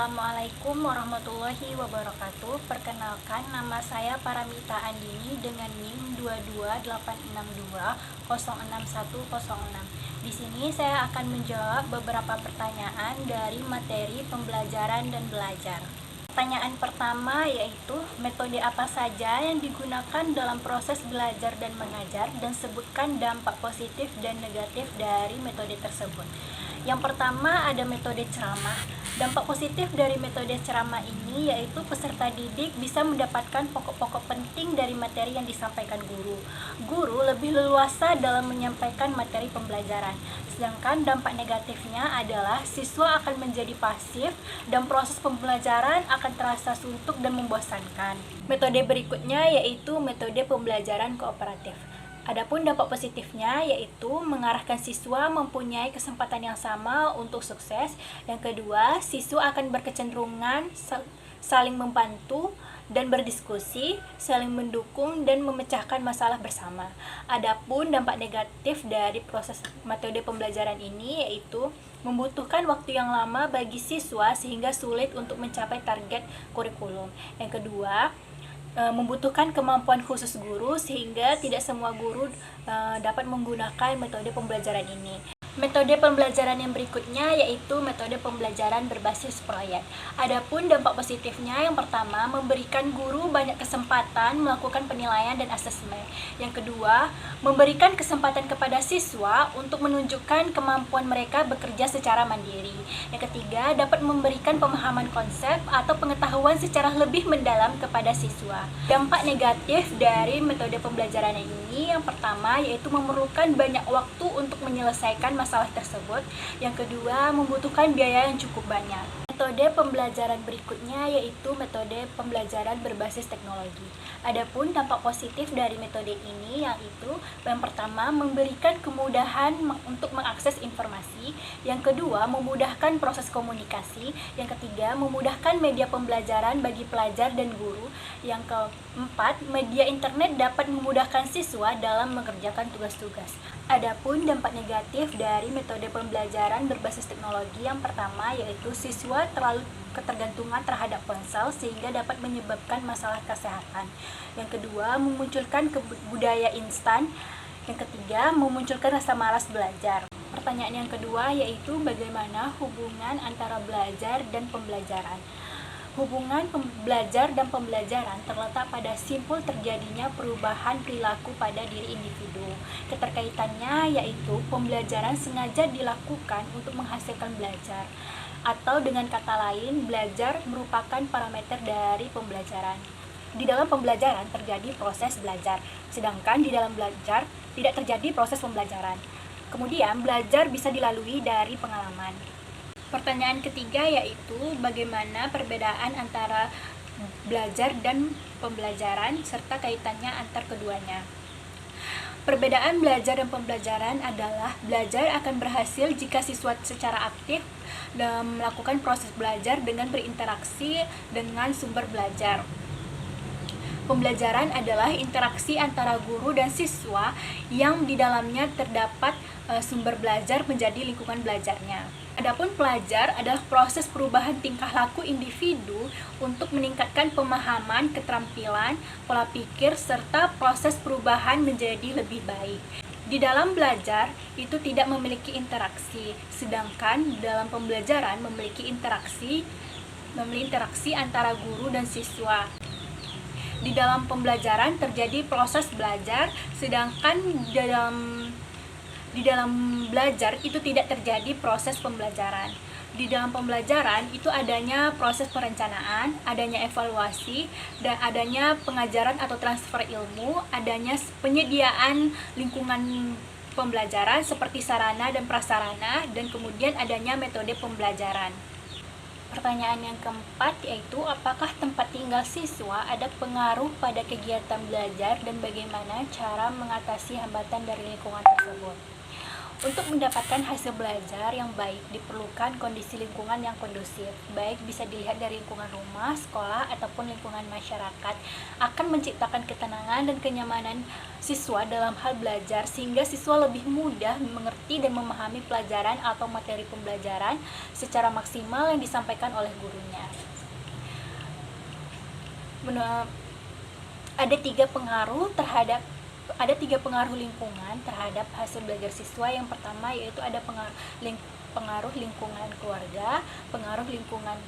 Assalamualaikum warahmatullahi wabarakatuh. Perkenalkan, nama saya Paramita Andini dengan NIM 22862061006. Di sini saya akan menjawab beberapa pertanyaan dari materi pembelajaran dan belajar. Pertanyaan pertama yaitu, metode apa saja yang digunakan dalam proses belajar dan mengajar, dan sebutkan dampak positif dan negatif dari metode tersebut. Yang pertama ada metode ceramah. Dampak positif dari metode ceramah ini yaitu peserta didik bisa mendapatkan pokok-pokok penting dari materi yang disampaikan guru. Guru lebih leluasa dalam menyampaikan materi pembelajaran. Sedangkan dampak negatifnya adalah siswa akan menjadi pasif dan proses pembelajaran akan terasa suntuk dan membosankan. Metode berikutnya yaitu metode pembelajaran kooperatif. Adapun dampak positifnya yaitu mengarahkan siswa mempunyai kesempatan yang sama untuk sukses. Yang kedua, siswa akan berkecenderungan saling membantu dan berdiskusi, saling mendukung dan memecahkan masalah bersama. Adapun dampak negatif dari proses metode pembelajaran ini yaitu membutuhkan waktu yang lama bagi siswa sehingga sulit untuk mencapai target kurikulum. Yang kedua, membutuhkan kemampuan khusus guru sehingga tidak semua guru dapat menggunakan metode pembelajaran ini. Metode pembelajaran yang berikutnya yaitu metode pembelajaran berbasis proyek. Adapun dampak positifnya yang pertama, memberikan guru banyak kesempatan melakukan penilaian dan asesmen. Yang kedua, memberikan kesempatan kepada siswa untuk menunjukkan kemampuan mereka bekerja secara mandiri. Yang ketiga, dapat memberikan pemahaman konsep atau pengetahuan secara lebih mendalam kepada siswa. Dampak negatif dari metode pembelajaran ini yang pertama yaitu memerlukan banyak waktu untuk menyelesaikan masalah tersebut. Yang kedua, membutuhkan biaya yang cukup banyak. Metode pembelajaran berikutnya yaitu metode pembelajaran berbasis teknologi. Adapun dampak positif dari metode ini yaitu yang pertama, memberikan kemudahan untuk mengakses informasi. Yang kedua, memudahkan proses komunikasi. Yang ketiga, memudahkan media pembelajaran bagi pelajar dan guru. Yang keempat, media internet dapat memudahkan siswa dalam mengerjakan tugas-tugas. Adapun dampak negatif dari metode pembelajaran berbasis teknologi yang pertama yaitu siswa terlalu ketergantungan terhadap ponsel sehingga dapat menyebabkan masalah kesehatan. Yang kedua, memunculkan budaya instan. Yang ketiga, memunculkan rasa malas belajar. Pertanyaan yang kedua yaitu bagaimana hubungan antara belajar dan pembelajaran. Hubungan belajar dan pembelajaran terletak pada simpul terjadinya perubahan perilaku pada diri individu. Keterkaitannya yaitu pembelajaran sengaja dilakukan untuk menghasilkan belajar. Atau dengan kata lain, belajar merupakan parameter dari pembelajaran. Di dalam pembelajaran terjadi proses belajar, sedangkan di dalam belajar tidak terjadi proses pembelajaran. Kemudian, belajar bisa dilalui dari pengalaman. Pertanyaan ketiga yaitu bagaimana perbedaan antara belajar dan pembelajaran serta kaitannya antar keduanya. Perbedaan belajar dan pembelajaran adalah belajar akan berhasil jika siswa secara aktif dalam melakukan proses belajar dengan berinteraksi dengan sumber belajar. Pembelajaran adalah interaksi antara guru dan siswa yang di dalamnya terdapat sumber belajar menjadi lingkungan belajarnya. Adapun pelajar adalah proses perubahan tingkah laku individu untuk meningkatkan pemahaman, keterampilan, pola pikir, serta proses perubahan menjadi lebih baik. Di dalam belajar itu tidak memiliki interaksi, sedangkan dalam pembelajaran memiliki interaksi antara guru dan siswa. Di dalam pembelajaran terjadi proses belajar, sedangkan di dalam belajar itu tidak terjadi proses pembelajaran. Di dalam pembelajaran itu adanya proses perencanaan, adanya evaluasi, dan adanya pengajaran atau transfer ilmu, adanya penyediaan lingkungan pembelajaran seperti sarana dan prasarana, dan kemudian adanya metode pembelajaran. Pertanyaan yang keempat yaitu apakah tempat tinggal siswa ada pengaruh pada kegiatan belajar dan bagaimana cara mengatasi hambatan dari lingkungan tersebut. Untuk mendapatkan hasil belajar yang baik, diperlukan kondisi lingkungan yang kondusif, baik bisa dilihat dari lingkungan rumah, sekolah, ataupun lingkungan masyarakat, akan menciptakan ketenangan dan kenyamanan siswa dalam hal belajar, sehingga siswa lebih mudah mengerti dan memahami pelajaran atau materi pembelajaran secara maksimal yang disampaikan oleh gurunya. Ada tiga pengaruh lingkungan terhadap hasil belajar siswa. Yang pertama yaitu ada pengaruh lingkungan keluarga, pengaruh lingkungan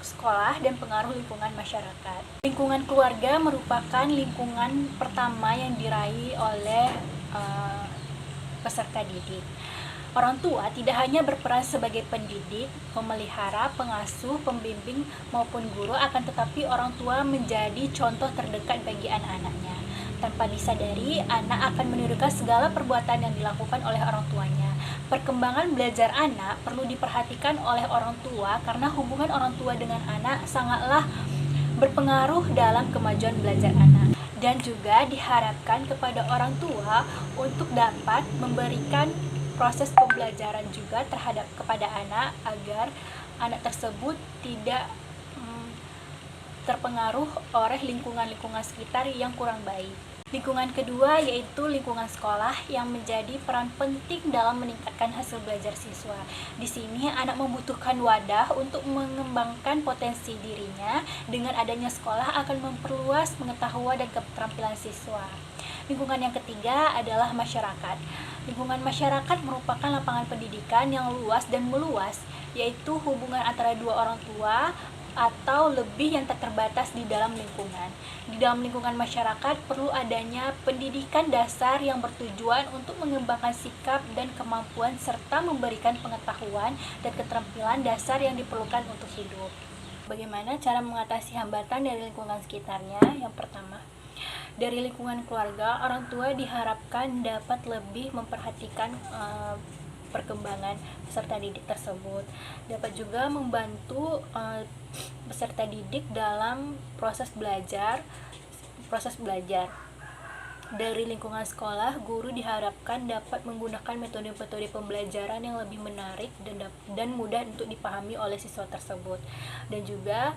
sekolah, dan pengaruh lingkungan masyarakat. Lingkungan keluarga merupakan lingkungan pertama yang diraih oleh peserta didik. Orang tua tidak hanya berperan sebagai pendidik, pemelihara, pengasuh, pembimbing, maupun guru, akan tetapi orang tua menjadi contoh terdekat bagi anak-anaknya. Tanpa disadari, anak akan menirukan segala perbuatan yang dilakukan oleh orang tuanya. Perkembangan belajar anak perlu diperhatikan oleh orang tua karena hubungan orang tua dengan anak sangatlah berpengaruh dalam kemajuan belajar anak. Dan juga diharapkan kepada orang tua untuk dapat memberikan proses pembelajaran juga kepada anak agar anak tersebut tidak terpengaruh oleh lingkungan sekitar yang kurang baik. Lingkungan kedua yaitu lingkungan sekolah yang menjadi peran penting dalam meningkatkan hasil belajar siswa. Di sini anak membutuhkan wadah untuk mengembangkan potensi dirinya. Dengan adanya sekolah akan memperluas pengetahuan dan keterampilan siswa. Lingkungan yang ketiga adalah masyarakat. Lingkungan masyarakat merupakan lapangan pendidikan yang luas dan meluas, yaitu hubungan antara dua orang tua atau lebih yang tak terbatas di dalam lingkungan. Di dalam lingkungan masyarakat perlu adanya pendidikan dasar yang bertujuan untuk mengembangkan sikap dan kemampuan serta memberikan pengetahuan dan keterampilan dasar yang diperlukan untuk hidup. Bagaimana cara mengatasi hambatan dari lingkungan sekitarnya? Yang pertama, dari lingkungan keluarga, orang tua diharapkan dapat lebih memperhatikan perkembangan peserta didik tersebut. Dapat juga membantu peserta didik dalam proses belajar. Dari lingkungan sekolah, guru diharapkan dapat menggunakan metode-metode pembelajaran yang lebih menarik dan mudah untuk dipahami oleh siswa tersebut. Dan juga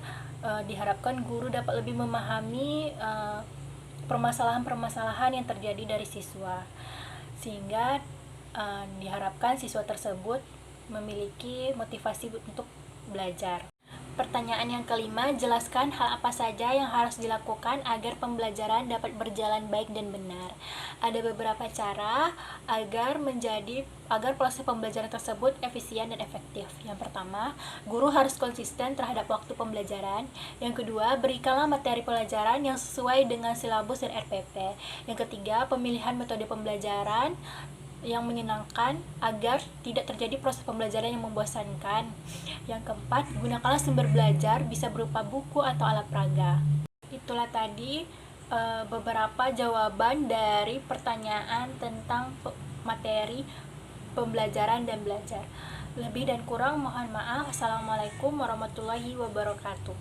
diharapkan guru dapat lebih memahami permasalahan-permasalahan yang terjadi dari siswa, sehingga diharapkan siswa tersebut memiliki motivasi untuk belajar. Pertanyaan yang kelima, jelaskan hal apa saja yang harus dilakukan agar pembelajaran dapat berjalan baik dan benar. Ada beberapa cara agar proses pembelajaran tersebut efisien dan efektif. Yang pertama, guru harus konsisten terhadap waktu pembelajaran. Yang kedua, berikanlah materi pelajaran yang sesuai dengan silabus dan RPP. Yang ketiga, pemilihan metode pembelajaran yang menyenangkan agar tidak terjadi proses pembelajaran yang membosankan. Yang keempat, gunakanlah sumber belajar, bisa berupa buku atau alat peraga. Itulah tadi beberapa jawaban dari pertanyaan tentang materi pembelajaran dan belajar. Lebih dan kurang mohon maaf. Assalamualaikum warahmatullahi wabarakatuh.